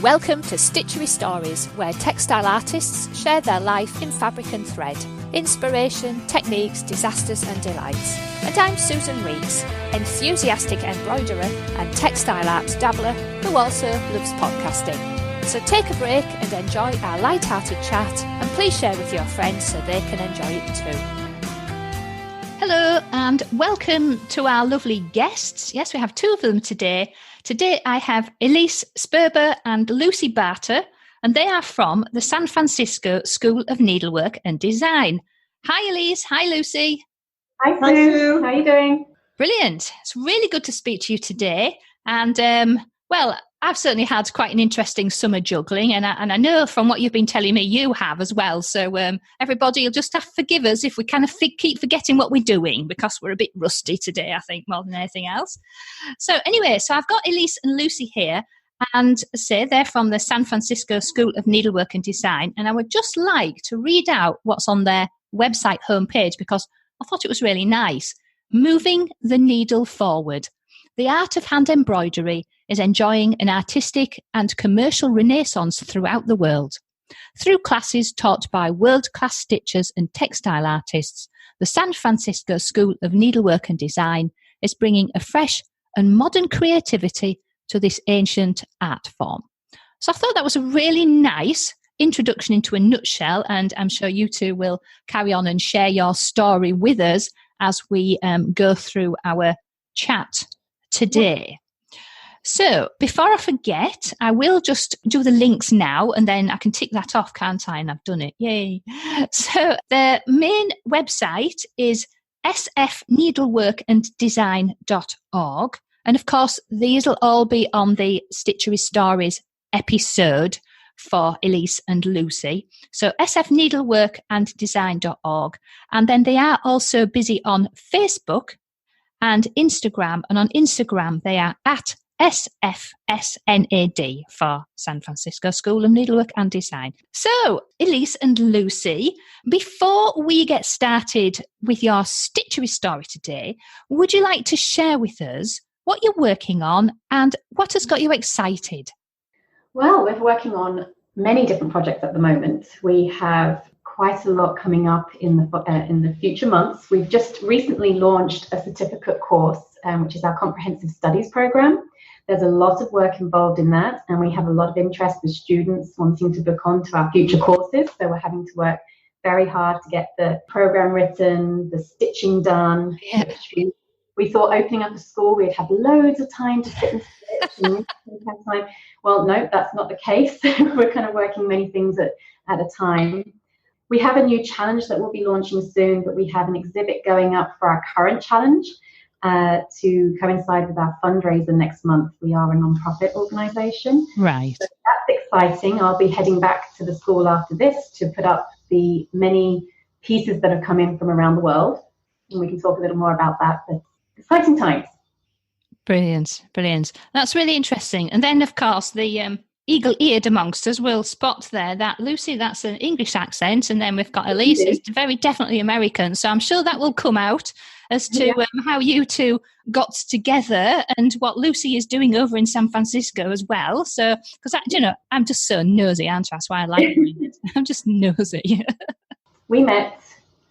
Welcome to Stitchery Stories, where textile artists share their life in fabric and thread, inspiration, techniques, disasters and delights. And I'm Susan Reeks, enthusiastic embroiderer and textile art dabbler who also loves podcasting. So take a break and enjoy our light-hearted chat, and please share with your friends so they can enjoy it too. Hello and welcome to our lovely guests. Yes, we have two of them today. Today I have Ellice Sperber and Lucy Barter, and they are from the San Francisco School of Needlework and Design. Hi Ellice, hi Lucy. Hi Sue, how are you doing? Brilliant. It's really good to speak to you today. And well, I've certainly had quite an interesting summer juggling, and I know from what you've been telling me you have as well. So everybody will just have to forgive us if we kind of keep forgetting what we're doing, because we're a bit rusty today, I think, more than anything else. So anyway, I've got Ellice and Lucy here, and say they're from the San Francisco School of Needlework and Design, and I would just like to read out what's on their website homepage because I thought it was really nice. Moving the needle forward. The art of hand embroidery is enjoying an artistic and commercial renaissance throughout the world. Through classes taught by world-class stitchers and textile artists, the San Francisco School of Needlework and Design is bringing a fresh and modern creativity to this ancient art form. So I thought that was a really nice introduction into a nutshell, and I'm sure you two will carry on and share your story with us as we go through our chat today. So before I forget, I will just do the links now and then I can tick that off, can't I? And I've done it. Yay. So the main website is sfneedleworkanddesign.org. And of course, these will all be on the Stitchery Stories episode for Ellice and Lucy. So sfneedleworkanddesign.org. And then they are also busy on Facebook and Instagram. And on Instagram, they are at SFSNAD for San Francisco School of Needlework and Design. So, Ellice and Lucy, before we get started with your Stitchery story today, would you like to share with us what you're working on and what has got you excited? Well, we're working on many different projects at the moment. We have quite a lot coming up in the future months. We've just recently launched a certificate course, which is our comprehensive studies program. There's a lot of work involved in that, and we have a lot of interest with students wanting to book on to our future courses. So we're having to work very hard to get the program written, the stitching done. Yeah. We thought opening up a school, we'd have loads of time to sit and stitch and have time. Well, no, that's not the case. We're kind of working many things at a time. We have a new challenge that we'll be launching soon, but we have an exhibit going up for our current challenge to coincide with our fundraiser next month. We are a non-profit organisation. Right. So that's exciting. I'll be heading back to the school after this to put up the many pieces that have come in from around the world. And we can talk a little more about that, but exciting times. Brilliant. That's really interesting. And then, of course, the eagle-eared amongst us will spot there that Lucy, that's an English accent, and then we've got Ellice, who's very definitely American. So I'm sure that will come out as to how you two got together and what Lucy is doing over in San Francisco as well. So, because I'm just so nosy, aren't I? That's why I like doing it. I'm just nosy. We met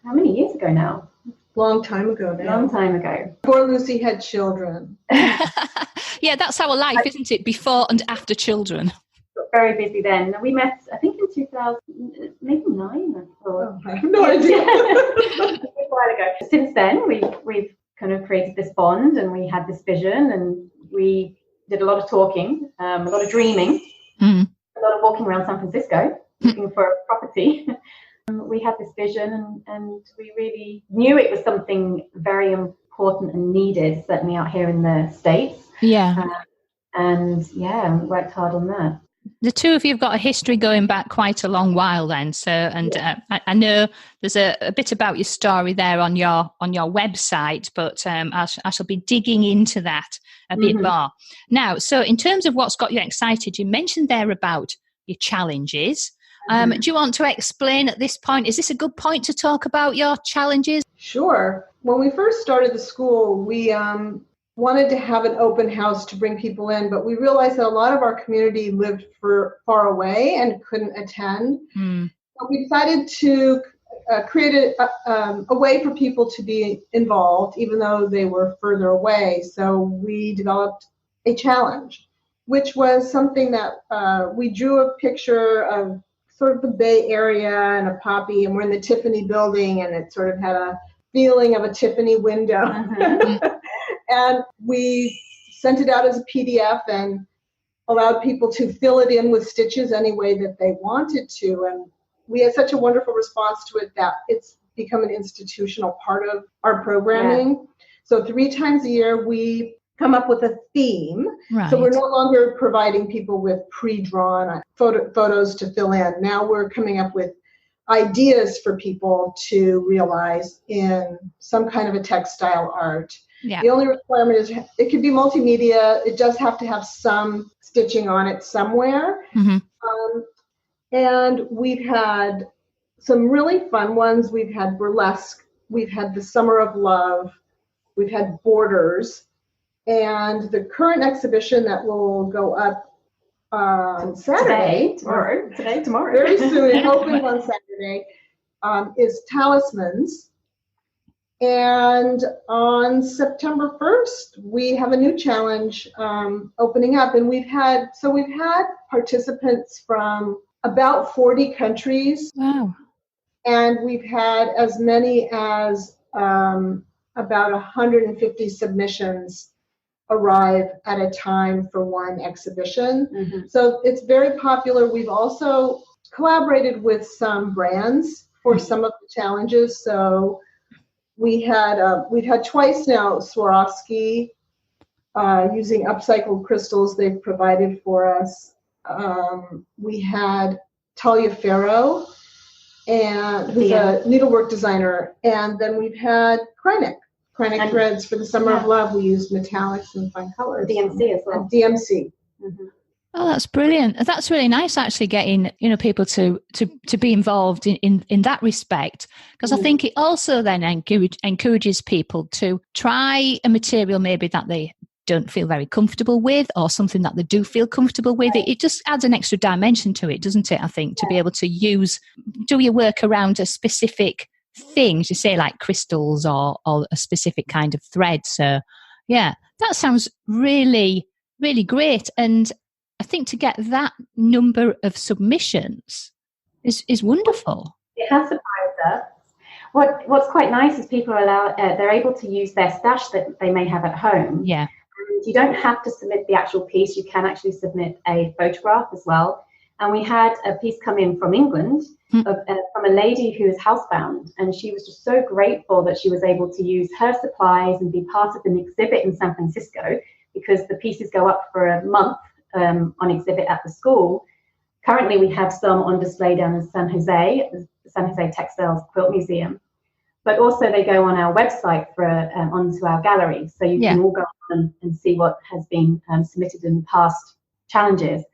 how many years ago now? Long time ago now. Long time ago. Before Lucy had children. Yeah, that's our life, isn't it? Before and after children. Got very busy then. We met, I think, in 2000, maybe 9. I have no idea. A while ago. Since then, we've kind of created this bond, and we had this vision, and we did a lot of talking, a lot of dreaming, a lot of walking around San Francisco looking for a property. We had this vision, and we really knew it was something very important and needed, certainly out here in the States. Yeah. We worked hard on that. The two of you have got a history going back quite a long while then. So, and I know there's a bit about your story there on your website, but I shall be digging into that a bit more. Now, so in terms of what's got you excited, you mentioned there about your challenges. Do you want to explain at this point, is this a good point to talk about your challenges? Sure. When we first started the school, we wanted to have an open house to bring people in, but we realized that a lot of our community lived far away and couldn't attend. So we decided to create a way for people to be involved, even though they were further away. So we developed a challenge, which was something that we drew a picture of sort of the Bay Area and a poppy, and we're in the Tiffany building, and it sort of had a feeling of a Tiffany window. And we sent it out as a PDF and allowed people to fill it in with stitches any way that they wanted to. And we had such a wonderful response to it that it's become an institutional part of our programming. Yeah. So 3 times a year, we come up with a theme. Right. So we're no longer providing people with pre-drawn photos to fill in. Now we're coming up with ideas for people to realize in some kind of a textile art. Yeah. The only requirement is it could be multimedia. It does have to have some stitching on it somewhere. And we've had some really fun ones. We've had burlesque. We've had the Summer of Love. We've had borders. And the current exhibition that will go up Saturday, tomorrow, very soon, hopefully on Saturday, is Talismans. And on September 1st, we have a new challenge opening up, and we've had participants from about 40 countries. Wow! And we've had as many as about 150 submissions arrive at a time for one exhibition. So it's very popular. We've also collaborated with some brands for some of the challenges. So we've had twice now Swarovski using upcycled crystals they've provided for us. We had Taliaferro, and who's a needlework designer, and then we've had Kreinik threads for the Summer of Love. We used metallics and fine colors. DMC as well. DMC. Oh, that's brilliant. That's really nice, actually, getting people to be involved in that respect, because I think it also then encourages people to try a material maybe that they don't feel very comfortable with, or something that they do feel comfortable with. It just adds an extra dimension to it, doesn't it? I think to be able to do your work around a specific things, you say, like crystals or a specific kind of thread. So yeah, that sounds really, really great. And I think to get that number of submissions is wonderful. It has surprised us. What's quite nice is people are they're able to use their stash that they may have at home. Yeah. And you don't have to submit the actual piece. You can actually submit a photograph as well. And we had a piece come in from England from a lady who is housebound, and she was just so grateful that she was able to use her supplies and be part of an exhibit in San Francisco, because the pieces go up for a month on exhibit at the school. Currently, we have some on display down in San Jose, the San Jose Textiles Quilt Museum, but also they go on our website onto our gallery, so you can all go on and see what has been submitted in past challenges.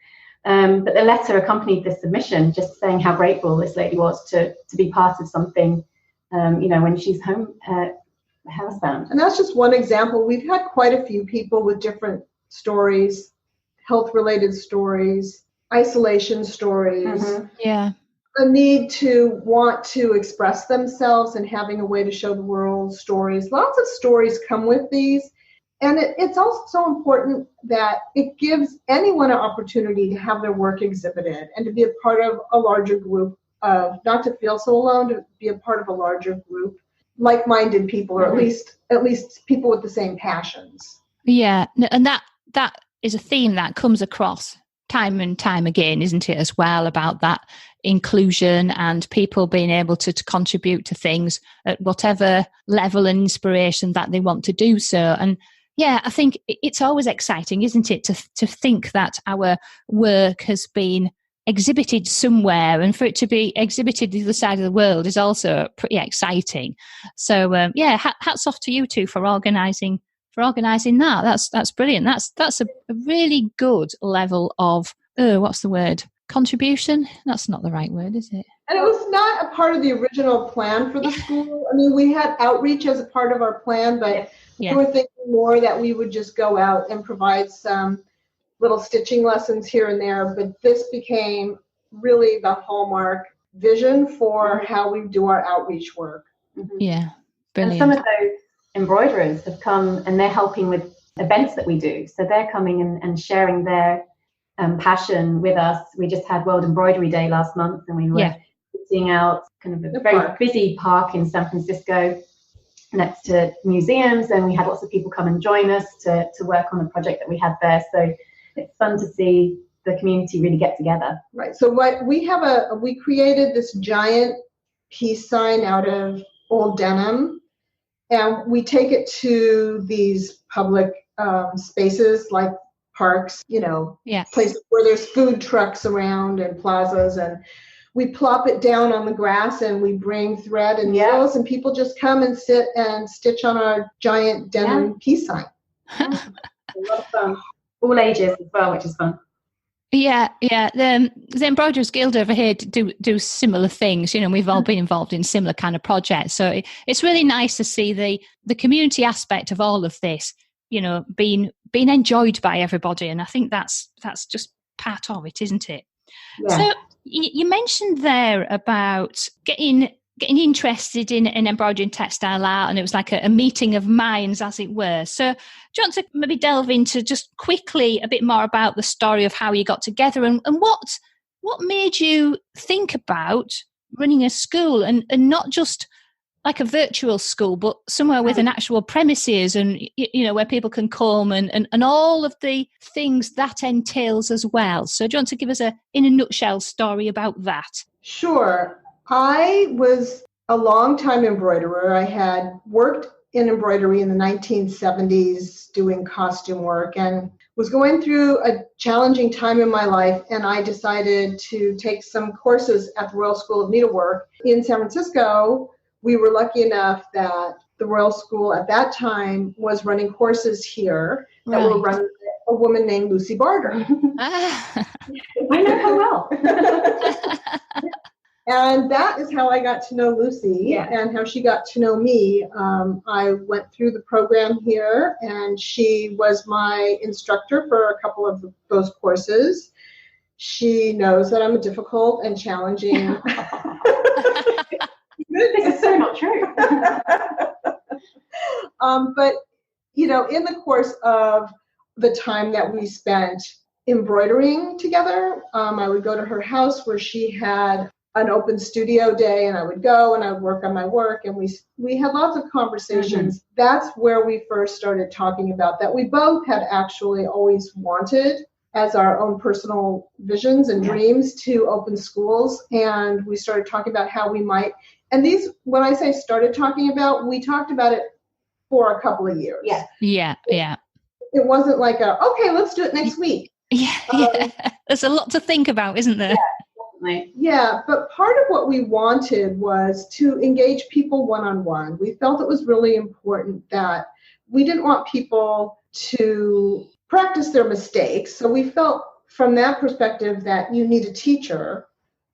But the letter accompanied this submission, just saying how grateful this lady was to be part of something, when she's home housebound. And that's just one example. We've had quite a few people with different stories, health-related stories, isolation stories. Yeah. A need to want to express themselves and having a way to show the world stories. Lots of stories come with these. And it's also so important that it gives anyone an opportunity to have their work exhibited and to be a part of a larger group not to feel so alone, to be a part of a larger group, like-minded people, or at least people with the same passions. Yeah, and that is a theme that comes across time and time again, isn't it, as well, about that inclusion and people being able to contribute to things at whatever level and inspiration that they want to do so. And yeah, I think it's always exciting, isn't it, to think that our work has been exhibited somewhere, and for it to be exhibited the other side of the world is also pretty exciting. So hats off to you two for organising that. That's brilliant. That's a really good level of what's the word? Contribution? That's not the right word, is it? And it was not a part of the original plan for the school. I mean, we had outreach as a part of our plan, but We were thinking more that we would just go out and provide some little stitching lessons here and there, but this became really the hallmark vision for how we do our outreach work. Yeah, brilliant. And some of those embroiderers have come and they're helping with events that we do. So they're coming and sharing their passion with us. We just had World Embroidery Day last month, and we were sitting out kind of a very busy park in San Francisco next to museums, and we had lots of people come and join us to work on the project that we had there. So it's fun to see the community really get together. Right. So what we created this giant peace sign out of old denim, and we take it to these public spaces like parks, places where there's food trucks around and plazas, and we plop it down on the grass and we bring thread and needles, and people just come and sit and stitch on our giant denim peace sign. A lot of fun. All ages as well, which is fun. Yeah. The Embroiderers Guild over here do similar things. We've all been involved in similar kind of projects. So it's really nice to see the community aspect of all of this, being enjoyed by everybody. And I think that's just part of it, isn't it? Yeah. So you mentioned there about getting interested in embroidery and textile art, and it was like a meeting of minds, as it were. So do you want to maybe delve into just quickly a bit more about the story of how you got together and what made you think about running a school and not just like a virtual school, but somewhere with an actual premises and, where people can come and all of the things that entails as well. So do you want to give us in a nutshell story about that? Sure. I was a long-time embroiderer. I had worked in embroidery in the 1970s doing costume work and was going through a challenging time in my life, and I decided to take some courses at the Royal School of Needlework in San Francisco. We were lucky enough that the Royal School at that time was running courses here that were run by a woman named Lucy Barter. I know her well. And that is how I got to know Lucy and how she got to know me. I went through the program here, and she was my instructor for a couple of those courses. She knows that I'm a difficult and challenging. This is so not true. But, in the course of the time that we spent embroidering together, I would go to her house where she had an open studio day, and I would go and I would work on my work, and we had lots of conversations. Mm-hmm. That's where we first started talking about that we both had actually always wanted as our own personal visions and dreams to open schools. And we started talking about how we might, and these, when I say started talking about, we talked about it for a couple of years. Yeah. It wasn't like okay, let's do it next week. Yeah. There's a lot to think about, isn't there? Yeah, but part of what we wanted was to engage people one-on-one. We felt it was really important that we didn't want people to practice their mistakes. So we felt from that perspective that you need a teacher,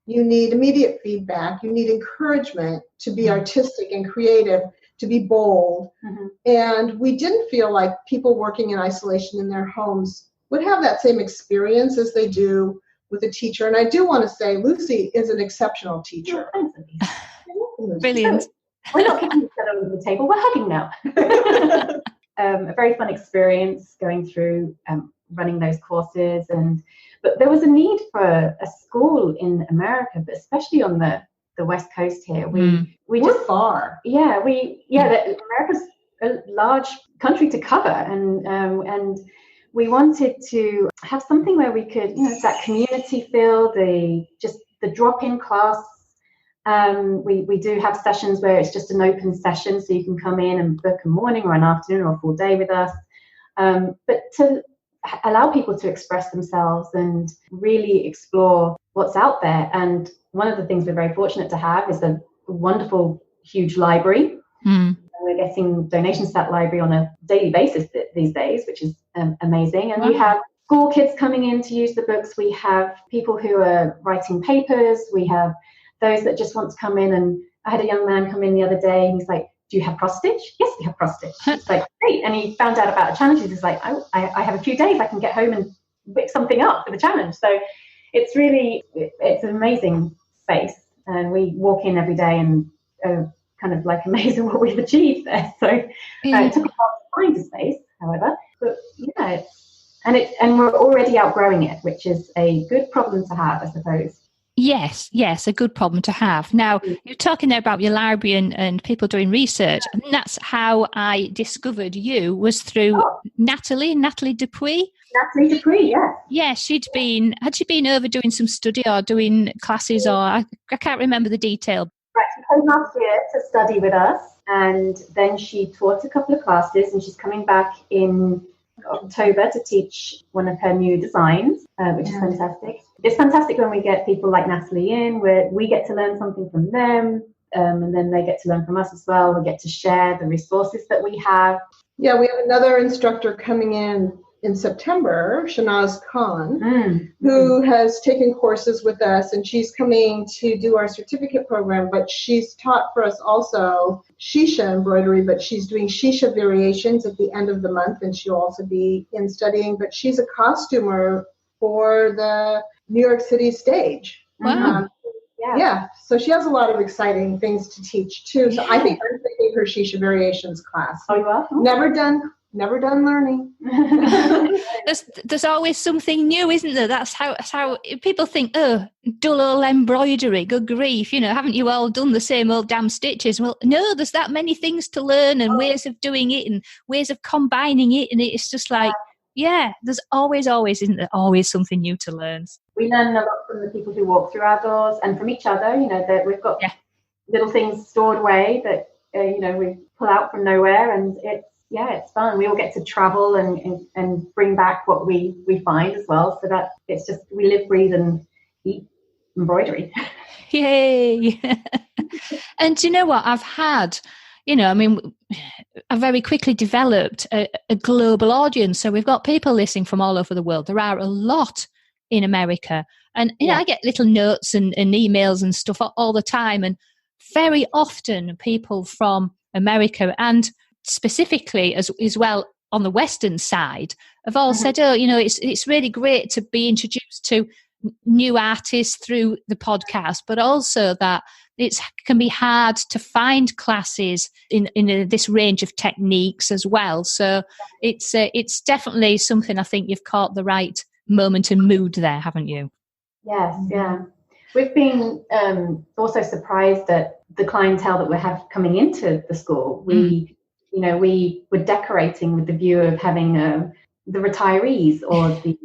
you need immediate feedback, you need encouragement to be artistic and creative, to be bold. Mm-hmm. And we didn't feel like people working in isolation in their homes would have that same experience as they do with a teacher. And I do want to say Lucy is an exceptional teacher. Brilliant. We're not kicking each other under the table, we're hugging now. A very fun experience going through running those courses, but there was a need for a school in America, but especially on the West Coast here. We're far. America's a large country to cover, and we wanted to have something where we could, that community feel, the drop-in class. We do have sessions where it's just an open session, so you can come in and book a morning or an afternoon or a full day with us. But to allow people to express themselves and really explore what's out there. And one of the things we're very fortunate to have is a wonderful, huge library. We're getting donations to that library on a daily basis these days, which is amazing. And we have school kids coming in to use the books. We have people who are writing papers. We have those that just want to come in. And I had a young man come in the other day, and he's like, do you have cross stitch? Yes, we have cross stitch. It's like, great. And he found out about the challenges. He's like, I have a few days, I can get home and whip something up for the challenge. So it's an amazing space. And we walk in every day and kind of like amazed at what we've achieved there. So it took a while to find a space, however. But yeah, and we're already outgrowing it, which is a good problem to have, I suppose. Yes, a good problem to have. Now, you're talking there about your library and people doing research, and that's how I discovered you, was through Natalie Dupuy. Natalie Dupuy, yeah. Yeah, had she been over doing some study or doing classes, or I can't remember the detail. Right, she came last year to study with us, and then she taught a couple of classes, and she's coming back in October to teach one of her new designs, which is fantastic. It's fantastic when we get people like Natalie in, where we get to learn something from them, and then they get to learn from us as well. We get to share the resources that we have. Yeah, we have another instructor coming in September, Shanaz Khan, who has taken courses with us, and she's coming to do our certificate program, but she's taught for us also Shisha embroidery, but she's doing Shisha variations at the end of the month, and she'll also be in studying, but she's a costumer for the New York City stage. Wow. Yeah, so she has a lot of exciting things to teach too. So I think I'm taking her Shisha variations class. Oh, you are? Never done learning. There's always something new, isn't there? That's how people think, oh, dull old embroidery, good grief, haven't you all done the same old damn stitches? Well, no, there's that many things to learn and ways of doing it and ways of combining it, and it's just like, there's always, isn't there, always something new to learn. We learn a lot from the people who walk through our doors and from each other, that we've got little things stored away that, we pull out from nowhere, and it's fun. We all get to travel and bring back what we find as well. So that it's just, we live, breathe and eat embroidery. Yay. And do you know what? I've had, I very quickly developed a global audience. So we've got people listening from all over the world. There are a lot in America. And I get little notes and emails and stuff all the time. And very often people from America, and specifically as well on the Western side, have all said, it's really great to be introduced to new artists through the podcast, but also that it can be hard to find classes in this range of techniques as well. So it's definitely something. I think you've caught the right moment and mood there, haven't you? Yes, yeah. We've been also surprised at the clientele that we have coming into the school. We were decorating with the view of having the retirees or the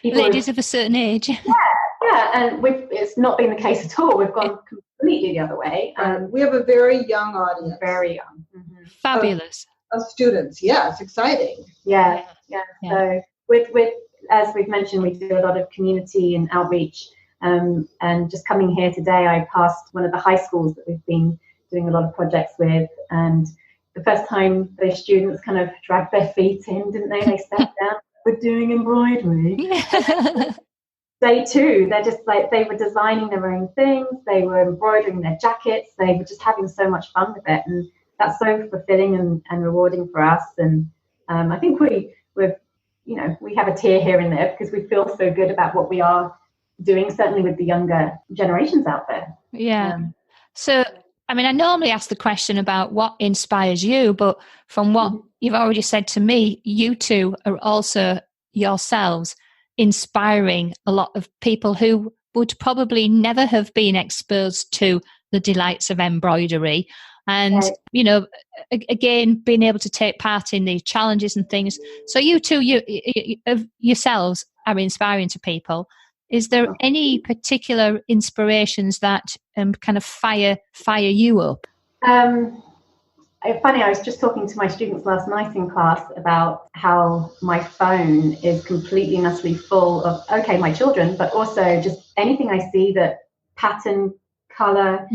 people ladies of a certain age. Yeah, and it's not been the case at all. We've gone completely the other way. We have a very young audience. Very young. Mm-hmm. Fabulous. Of students, it's exciting. Yeah. So with as we've mentioned, we do a lot of community and outreach. And just coming here today, I passed one of the high schools that we've been doing a lot of projects with, and the first time the students kind of dragged their feet in, didn't they? They stepped down. We're doing embroidery. Day two, they're just like, they were designing their own things. They were embroidering their jackets. They were just having so much fun with it, and that's so fulfilling and rewarding for us. And I think we have a tear here and there because we feel so good about what we are doing, certainly with the younger generations out there. Yeah. So, I mean, I normally ask the question about what inspires you, but from what you've already said to me, you two are also yourselves inspiring a lot of people who would probably never have been exposed to the delights of embroidery. And, again, being able to take part in the challenges and things. So you two, yourselves are inspiring to people. Is there any particular inspirations that kind of fire you up? Funny, I was just talking to my students last night in class about how my phone is completely and utterly full of, my children, but also just anything I see that pattern, colour,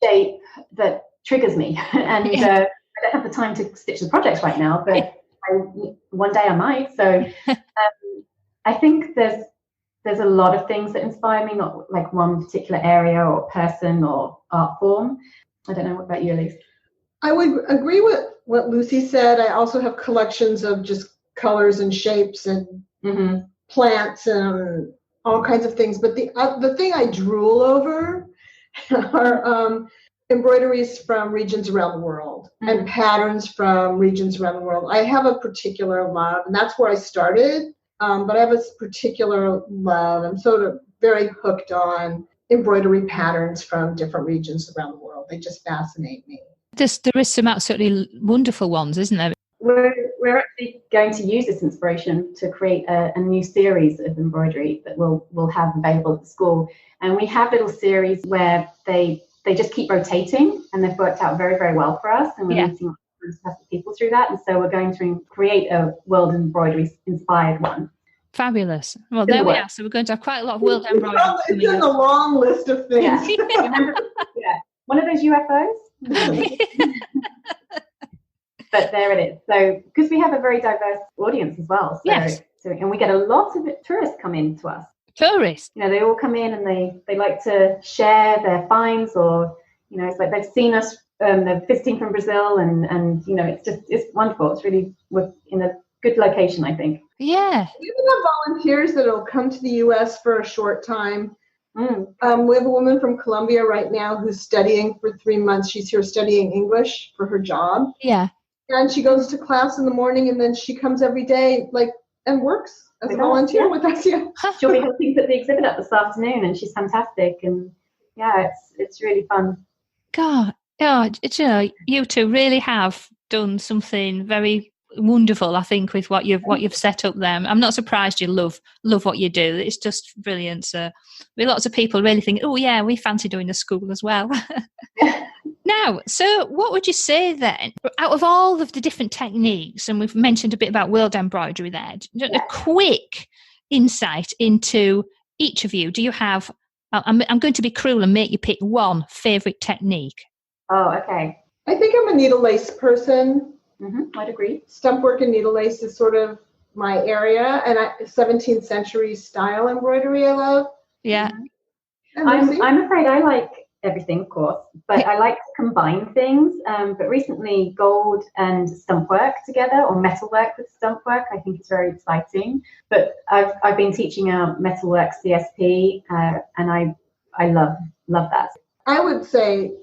shape that triggers me. And I don't have the time to stitch the projects right now, but one day I might. So I think there's a lot of things that inspire me, not like one particular area or person or art form. I don't know. What about you, Ellice? I would agree with what Lucy said. I also have collections of just colors and shapes and plants and all kinds of things. But the thing I drool over are embroideries from regions around the world and patterns from regions around the world. I have a particular love, and that's where I started. But I have a particular love. I'm sort of very hooked on embroidery patterns from different regions around the world. They just fascinate me. There is some absolutely wonderful ones, isn't there? We're actually going to use this inspiration to create a new series of embroidery that we'll have available at the school. And we have little series where they just keep rotating, and they've worked out very, very well for us. And we're meeting fantastic people through that. And so we're going to create a world embroidery inspired one. Fabulous. Well, there we are. So we're going to have quite a lot of world embroidery. It's in the long list of things. Yeah. Remember, one of those UFOs. But there it is. So, because we have a very diverse audience as well. So, and we get a lot of tourists come in to us. Tourists? They all come in and they like to share their finds, or, it's like they've seen us, they're visiting from Brazil, and it's wonderful. It's really, we're in a good location, I think. Yeah. We even have volunteers that will come to the U.S. for a short time. We have a woman from Colombia right now who's studying for 3 months. She's here studying English for her job. Yeah. And she goes to class in the morning, and then she comes every day, and works as a volunteer with us. Yeah. She'll be helping put the exhibit up this afternoon, and she's fantastic. And it's really fun. God, you two really have done something very wonderful, I think, with what you've set up there. I'm not surprised you love what you do. It's just brilliant. So lots of people really think, oh yeah, we fancy doing the school as well. Now, so what would you say then, out of all of the different techniques, and we've mentioned a bit about world embroidery there, a quick insight into each of you. Do you have, I'm going to be cruel and make you pick one favourite technique? Oh, okay. I think I'm a needle lace person. I'd agree. Stump work and needle lace is sort of my area, and 17th century style embroidery I love. Yeah. I'm afraid I like everything, of course, but I like to combine things. But recently, gold and stump work together, or metalwork with stump work, I think is very exciting. But I've been teaching our metalwork CSP, and I love that. I would say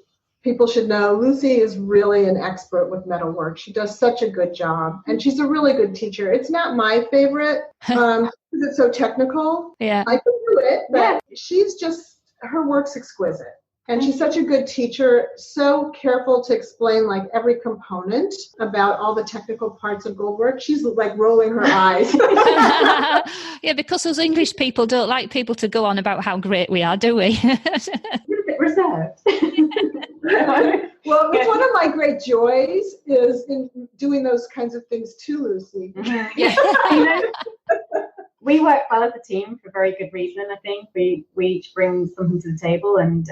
people should know Lucy is really an expert with metalwork. She does such a good job, and she's a really good teacher. It's not my favorite because it's so technical. Yeah, I can do it, but she's just, her work's exquisite. And she's such a good teacher, so careful to explain every component about all the technical parts of gold work. She's rolling her eyes. Yeah, because those English people don't like people to go on about how great we are, do we? You're a bit reserved. Well, it's one of my great joys is in doing those kinds of things too, Lucy. Yeah. We work well as a team for very good reason. I think we each bring something to the table, and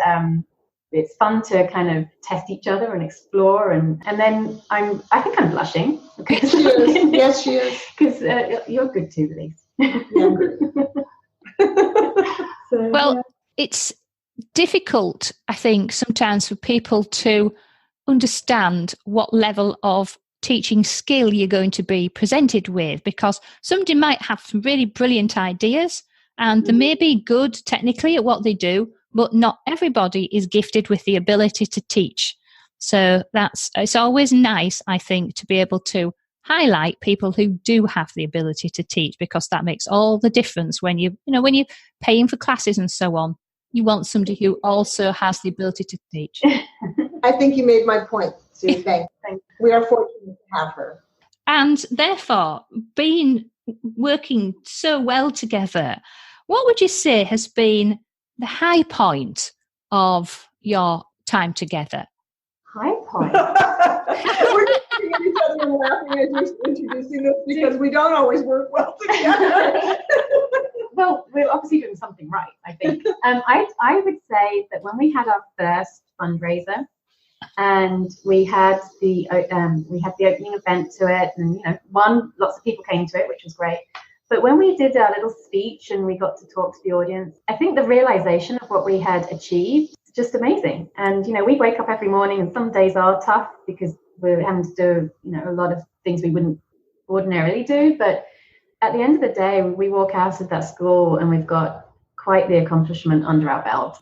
it's fun to kind of test each other and explore. And then I think I'm blushing. She is. Yes, she is. Because you're good too, Ellice. Well, it's difficult, I think, sometimes for people to understand what level of teaching skill you're going to be presented with, because somebody might have some really brilliant ideas and they may be good technically at what they do, but not everybody is gifted with the ability to teach. So it's always nice, I think, to be able to highlight people who do have the ability to teach, because that makes all the difference when you're paying for classes and so on. You want somebody who also has the ability to teach. I think you made my point, Sue. Thanks. We are fortunate to have her. And therefore, working so well together, what would you say has been the high point of your time together? High point? We're just looking at each other and laughing as you're introducing us, because we don't always work well together. Well, we're obviously doing something right, I think. I would say that when we had our first fundraiser, and we had the opening event to it, and lots of people came to it, which was great. But when we did our little speech and we got to talk to the audience, I think the realization of what we had achieved just amazing. And, we wake up every morning, and some days are tough because we're having to do, a lot of things we wouldn't ordinarily do. But at the end of the day, we walk out of that school and we've got quite the accomplishment under our belt.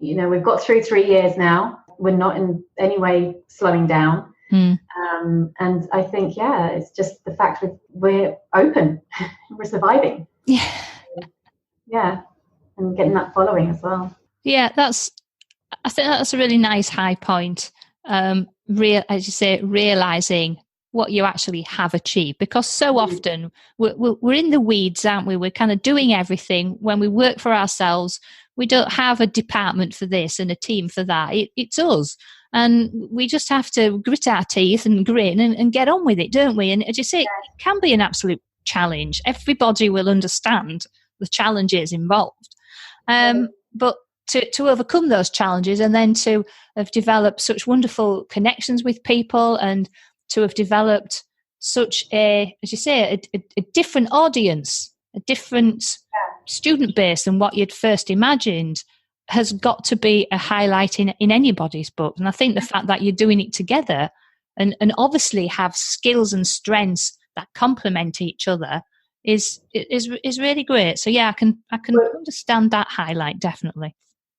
We've got through 3 years now. We're not in any way slowing down. And I think, it's just the fact that we're open, we're surviving. Yeah. And getting that following as well. Yeah, I think that's a really nice high point. As you say, realizing what you actually have achieved, because so often we're in the weeds, aren't we? We're kind of doing everything. When we work for ourselves, we don't have a department for this and a team for that. It's us. And we just have to grit our teeth and grin and get on with it, don't we? And as you say, it can be an absolute challenge. Everybody will understand the challenges involved. But to overcome those challenges, and then to have developed such wonderful connections with people, and to have developed such as you say, a different audience, a different student base than what you'd first imagined, has got to be a highlight in anybody's book. And I think the fact that you're doing it together and obviously have skills and strengths that complement each other is really great. So I can understand that highlight, definitely.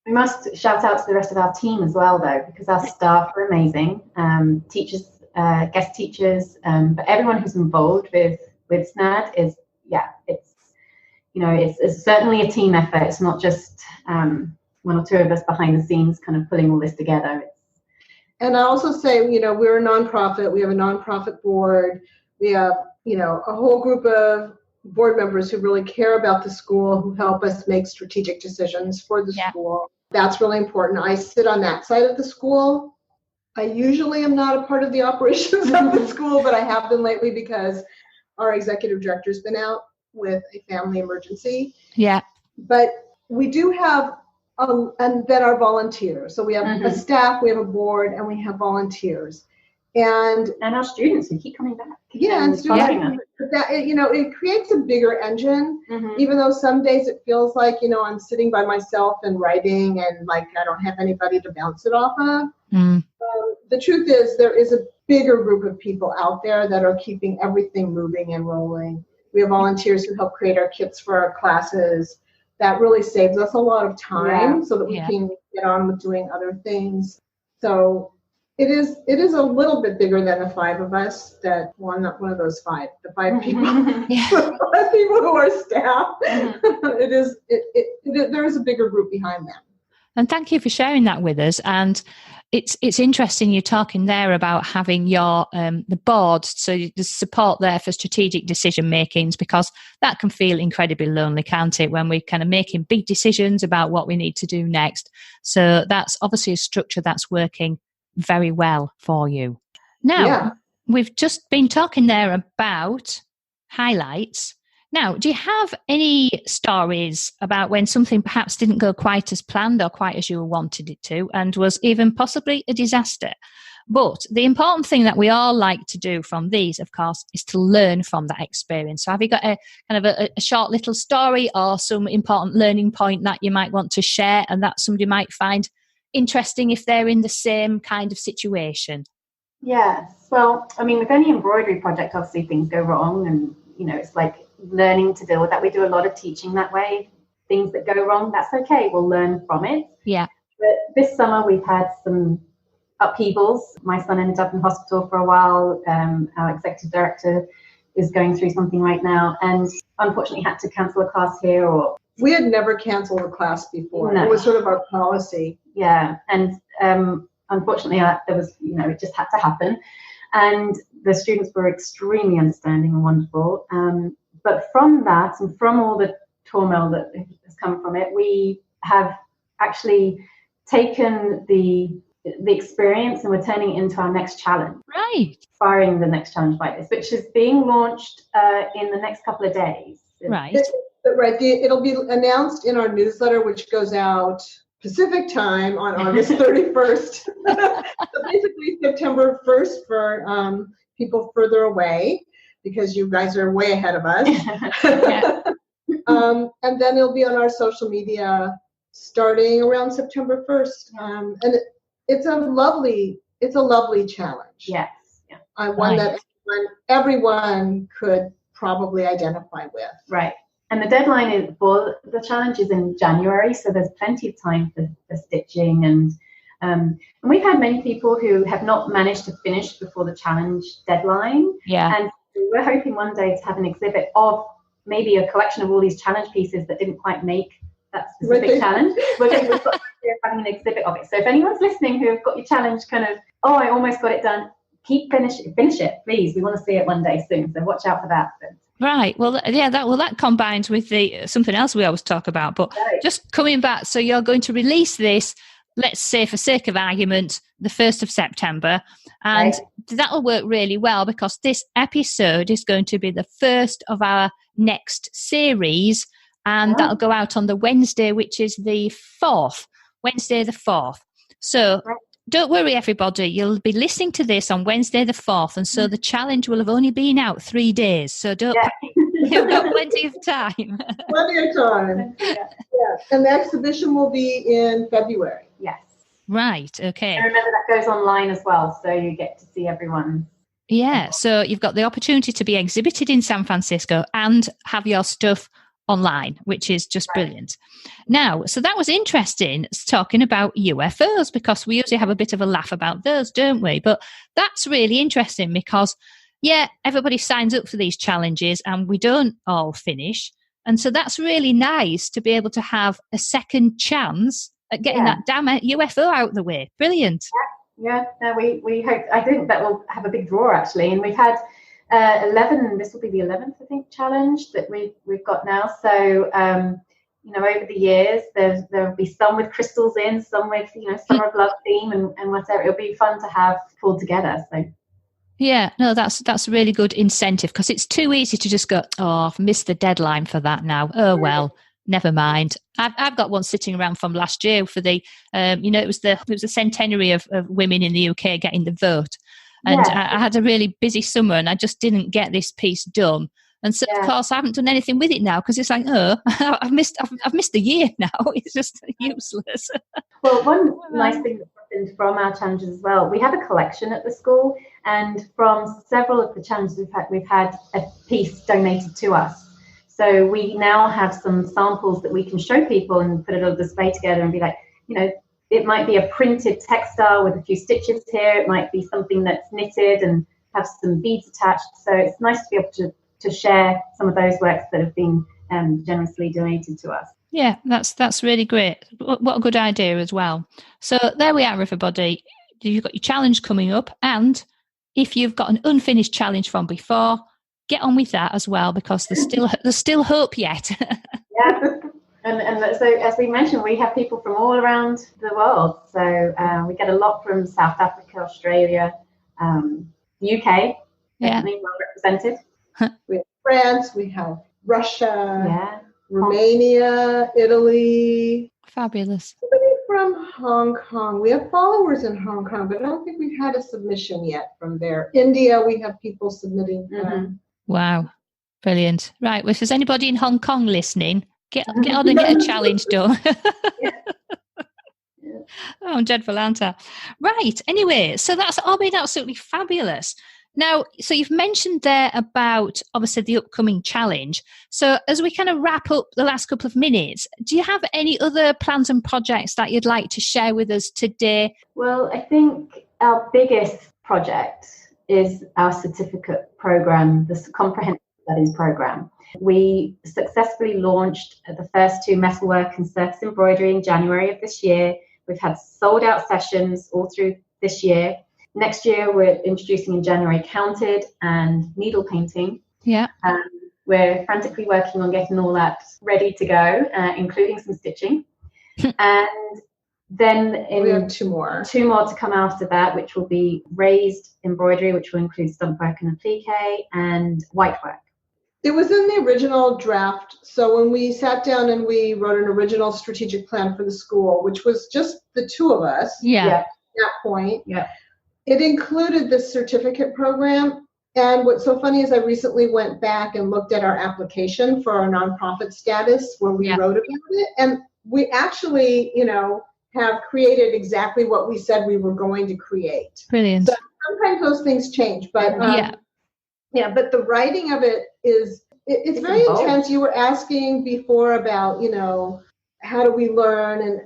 We must shout out to the rest of our team as well, though, because our staff are amazing. Teachers, guest teachers, but everyone who's involved with SNAD is it's certainly a team effort. It's not just one or two of us behind the scenes kind of pulling all this together. And I also say, we're a nonprofit. We have a nonprofit board. We have, a whole group of board members who really care about the school, who help us make strategic decisions for the school. That's really important. I sit on that side of the school. I usually am not a part of the operations of the school, but I have been lately because our executive director's been out with a family emergency. Yeah. But we do have, and then our volunteers. So we have a staff, we have a board, and we have volunteers. And our students who keep coming back. And students, that, it creates a bigger engine, even though some days it feels like, I'm sitting by myself and writing and like I don't have anybody to bounce it off of. The truth is there is a bigger group of people out there that are keeping everything moving and rolling. We have volunteers who help create our kits for our classes. That really saves us a lot of time so that we can get on with doing other things. So it is a little bit bigger than the five of us. Not one of those five. The five people, the 5 people who are staff. There is a bigger group behind them. And thank you for sharing that with us. And it's interesting you're talking there about having your the board, so there's support there for strategic decision makings, because that can feel incredibly lonely, can't it, when we're kind of making big decisions about what we need to do next. So that's obviously a structure that's working very well for you. Now, we've just been talking there about highlights. Now, do you have any stories about when something perhaps didn't go quite as planned or quite as you wanted it to, and was even possibly a disaster? But the important thing that we all like to do from these, of course, is to learn from that experience. So have you got a kind of a short little story or some important learning point that you might want to share and that somebody might find interesting if they're in the same kind of situation? Yes. Well, I mean, with any embroidery project, obviously things go wrong, and, it's like learning to deal with that. We do a lot of teaching that way. Things that go wrong, that's okay. We'll learn from it. Yeah. But this summer we've had some upheavals. My son ended up in hospital for a while. Our executive director is going through something right now, and unfortunately had to cancel a class here. Or we had never canceled a class before. No. It was sort of our policy. Yeah, and unfortunately, there was, it just had to happen. And the students were extremely understanding and wonderful. But from that, and from all the turmoil that has come from it, we have actually taken the experience and we're turning it into our next challenge. Right. Inspiring the next challenge by this, which is being launched in the next couple of days. Right. Right. It'll be announced in our newsletter, which goes out Pacific time on August 31st. So basically September 1st for people further away, because you guys are way ahead of us. And then it'll be on our social media starting around September 1st. And it's a lovely challenge. Yes. Yeah. One that everyone could probably identify with. Right. And the deadline for the challenge is in January, so there's plenty of time for stitching. And we've had many people who have not managed to finish before the challenge deadline. Yeah. And we're hoping one day to have an exhibit of maybe a collection of all these challenge pieces that didn't quite make that specific challenge. We've got the idea of having an exhibit of it. So if anyone's listening who have got your challenge kind of, I almost got it done, finish it, please. We want to see it one day soon. So watch out for that. Right. Well, yeah. That combines with the something else we always talk about. But just coming back, so you're going to release this, let's say, for sake of argument, the 1st of September, and that'll work really well because this episode is going to be the first of our next series, and that'll go out on the Wednesday, which is the 4th. Wednesday the 4th. So. Don't worry, everybody. You'll be listening to this on Wednesday the 4th, and so the challenge will have only been out 3 days. So you've got plenty of time. Plenty of time. Yeah. And the exhibition will be in February. Yes. Right. Okay. And remember that goes online as well, so you get to see everyone. Yeah. So you've got the opportunity to be exhibited in San Francisco and have your stuff online, which is just brilliant. Now, so that was interesting talking about UFOs because we usually have a bit of a laugh about those, don't we? But that's really interesting because, everybody signs up for these challenges and we don't all finish. And so that's really nice to be able to have a second chance at getting that damn UFO out of the way. Brilliant. Yeah. No, we hope, I think that will have a big draw actually. And we've had 11, this will be the 11th, I think, challenge that we've got now. So, over the years, there'll be some with crystals in, some with, Summer of Love theme and whatever. It'll be fun to have pulled together. So. Yeah, no, that's a really good incentive because it's too easy to just go, I've missed the deadline for that now. Oh, well, never mind. I've got one sitting around from last year for the, it was the centenary of women in the UK getting the vote. And I had a really busy summer and I just didn't get this piece done. And so, of course, I haven't done anything with it now because it's like, I've missed the year now. It's just useless. Well, one nice thing that happened from our challenges as well, we have a collection at the school, and from several of the challenges we've had a piece donated to us. So we now have some samples that we can show people and put a little display together and be like, it might be a printed textile with a few stitches here. It might be something that's knitted and have some beads attached. So it's nice to be able to share some of those works that have been generously donated to us. Yeah, that's really great. What a good idea as well. So there we are, everybody. You've got your challenge coming up. And if you've got an unfinished challenge from before, get on with that as well because there's still hope yet. Yeah. And so, as we mentioned, we have people from all around the world. So we get a lot from South Africa, Australia, the UK, definitely well represented. We have France, we have Russia, Romania, Italy. Fabulous. Somebody from Hong Kong. We have followers in Hong Kong, but I don't think we've had a submission yet from there. India, we have people submitting. Wow. Brilliant. Right. Well, if there's anybody in Hong Kong listening, Get on and get a challenge done. Oh, I'm dreadful, aren't I? Right. Anyway, so that's all been absolutely fabulous. Now, so you've mentioned there about, obviously, the upcoming challenge. So as we kind of wrap up the last couple of minutes, do you have any other plans and projects that you'd like to share with us today? Well, I think our biggest project is our certificate program, the Comprehensive Studies program. We successfully launched the first 2 metalwork and surface embroidery in January of this year. We've had sold out sessions all through this year. Next year, we're introducing in January counted and needle painting. Yeah. We're frantically working on getting all that ready to go, including some stitching. And then we have 2 more. 2 more to come after that, which will be raised embroidery, which will include stump work and applique, and white work. It was in the original draft. So when we sat down and we wrote an original strategic plan for the school, which was just the 2 of us at that point, it included the certificate program. And what's so funny is I recently went back and looked at our application for our nonprofit status where we wrote about it. And we actually, have created exactly what we said we were going to create. Brilliant. So sometimes those things change, but but the writing of it it's very intense. You were asking before about, how do we learn, and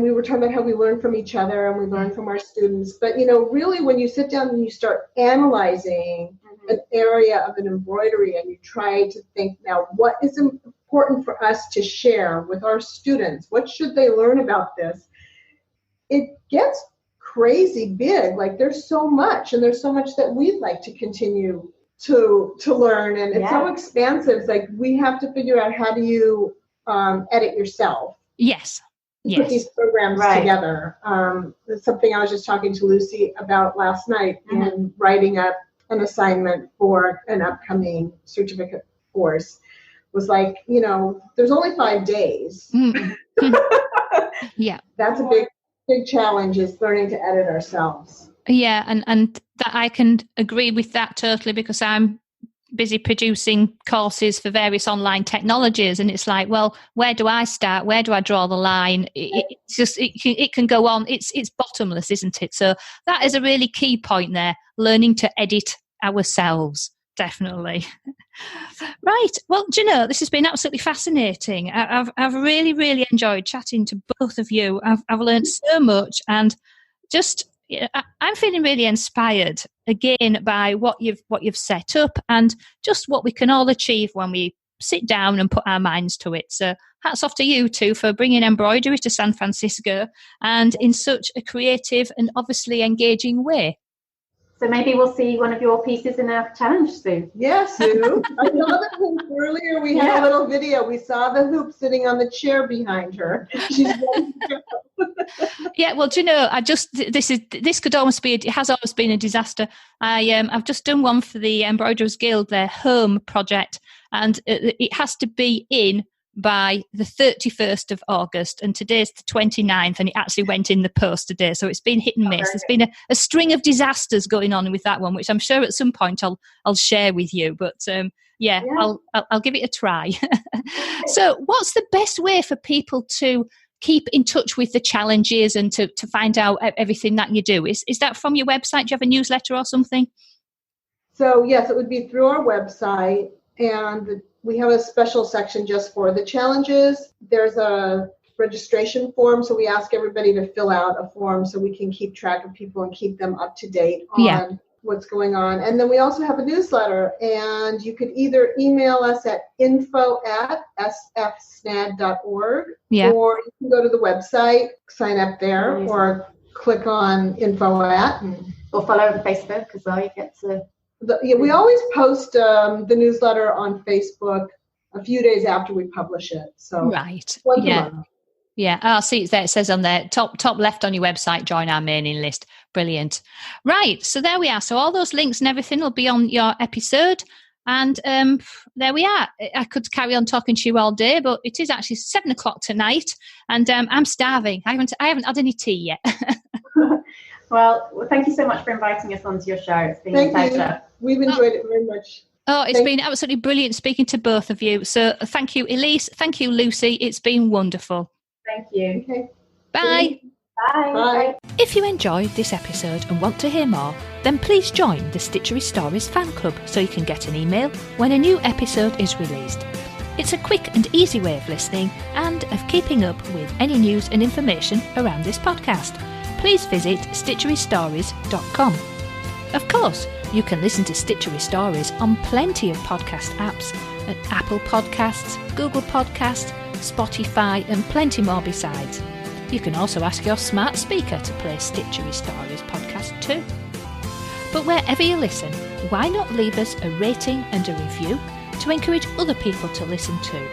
we were talking about how we learn from each other and we learn from our students. But, really when you sit down and you start analyzing an area of an embroidery and you try to think, now, what is important for us to share with our students? What should they learn about this? It gets crazy big. Like, there's so much, and there's so much that we'd like to continue to learn, and it's so expansive. It's like we have to figure out, how do you edit yourself? Yes. Put these programs together. It's something I was just talking to Lucy about last night in writing up an assignment for an upcoming certificate course. Was like, there's only 5 days. Yeah. That's a big challenge, is learning to edit ourselves. Yeah, and that I can agree with that totally, because I'm busy producing courses for various online technologies, and it's like, well, where do I start? Where do I draw the line? It can go on. It's bottomless, isn't it? So that is a really key point there, learning to edit ourselves. Definitely. Right. Well, do you know, this has been absolutely fascinating. I've really, really enjoyed chatting to both of you. I've learned so much, and just I'm feeling really inspired again by what you've set up, and just what we can all achieve when we sit down and put our minds to it. So hats off to you two for bringing embroidery to San Francisco, and in such a creative and obviously engaging way. So maybe we'll see one of your pieces in our challenge soon. Yes, Sue. I saw the hoop earlier. We had a little video. We saw the hoop sitting on the chair behind her. She's ready to go. Yeah, well, do you know, this could almost be, it has always been a disaster. I've just done one for the Embroiderers Guild, their home project, and it has to be in by the 31st of August, and today's the 29th, and it actually went in the post today, so it's been hit and miss. There's been a string of disasters going on with that one, which I'm sure at some point I'll share with you, but I'll give it a try. So what's the best way for people to keep in touch with the challenges and to find out everything that you do? Is that from your website? Do you have a newsletter or something? So yes, it would be through our website, and we have a special section just for the challenges. There's a registration form, so we ask everybody to fill out a form so we can keep track of people and keep them up to date on what's going on. And then we also have a newsletter, and you could either email us at info@sfsnad.org, or you can go to the website, sign up there, or click on info@. Or follow on Facebook as well. You get to... we always post the newsletter on Facebook a few days after we publish it. So once a month. Yeah. Oh, see, it's there. It says on there, top left on your website, join our mailing list. Brilliant. Right. So there we are. So all those links and everything will be on your episode. And there we are. I could carry on talking to you all day, but it is actually 7:00 tonight, and I'm starving. I haven't had any tea yet. Well, thank you so much for inviting us onto your show. It's been a pleasure. We've enjoyed it very much. Oh, it's been absolutely brilliant speaking to both of you. So thank you, Ellice. Thank you, Lucy. It's been wonderful. Thank you. Okay. Bye. Bye. Bye. If you enjoyed this episode and want to hear more, then please join the Stitchery Stories fan club so you can get an email when a new episode is released. It's a quick and easy way of listening and of keeping up with any news and information around this podcast. Please visit stitcherystories.com. Of course, you can listen to Stitchery Stories on plenty of podcast apps at Apple Podcasts, Google Podcasts, Spotify, and plenty more besides. You can also ask your smart speaker to play Stitchery Stories podcast too. But wherever you listen, why not leave us a rating and a review to encourage other people to listen too?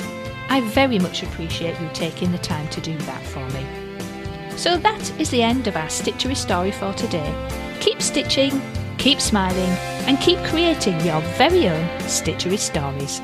I very much appreciate you taking the time to do that for me. So that is the end of our Stitchery story for today. Keep stitching, keep smiling, and keep creating your very own Stitchery Stories.